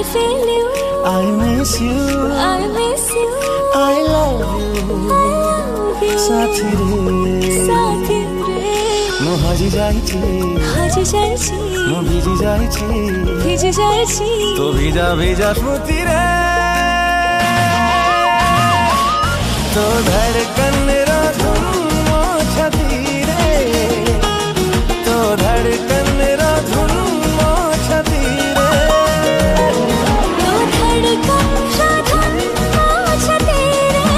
feel you, I miss you, I miss you, I love you, I love you. साथी रे साथी रे म हजी जाइछि म भिजी जाइछि तो भिजा भिजा स्मृति रे तो धड़कन रा धुन मो छाती रे तो धड़कन रा धुन मो छाती रे तो धड़कन रा धुन मो छाती रे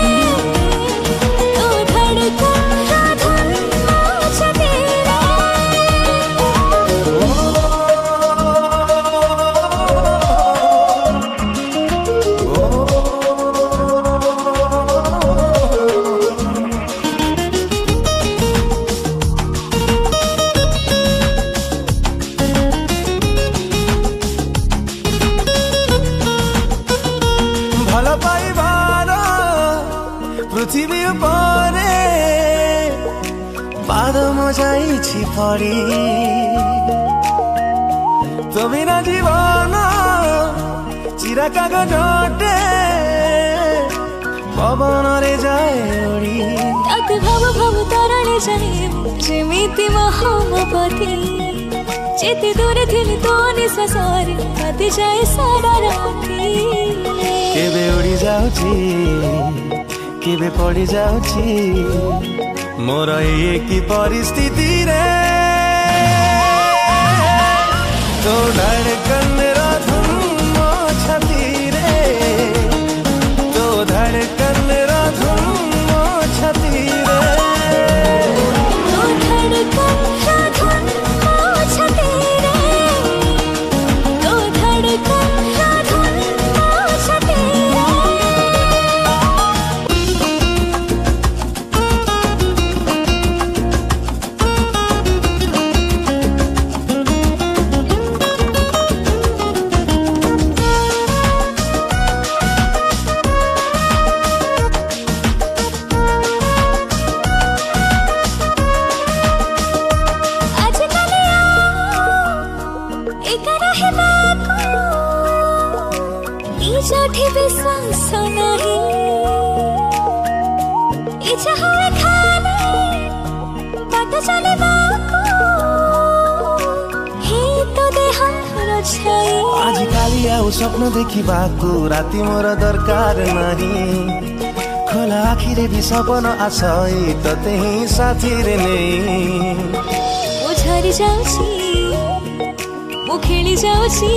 तो धड़कन रा धुन मो छाती पृथ्वी परे पाद म जाइछि परी तो बिना जीवन चिरा कागजटे पवन रे जाए उड़ी तक भव भव तरणे जाए जेमिति महामपति जेते दूर थिलि तो निससारे कति जाए सारा राती केबे उड़ी जाउछि केबे पड़ी जाउछि मोर ये की परिस्थिति रे तो धड़कन रा धुन मो छाती रे तो धड़कन रा धुन मो छाती रे तो धड़कन रा धुन मो छाती रे तो धड़कन रा धुन मो छाती जोठी विश्वास नहीं इच्छा हुए खाने बात चले बाको हे तो देहा रछाई आज काली आउ स्वप्न देखी बाको राति मोर दरकार नहीं खोला आखिरे भी सपन आशय तते ही साथी रे नहीं ओ झरी जाउछि मु खेली जाउछि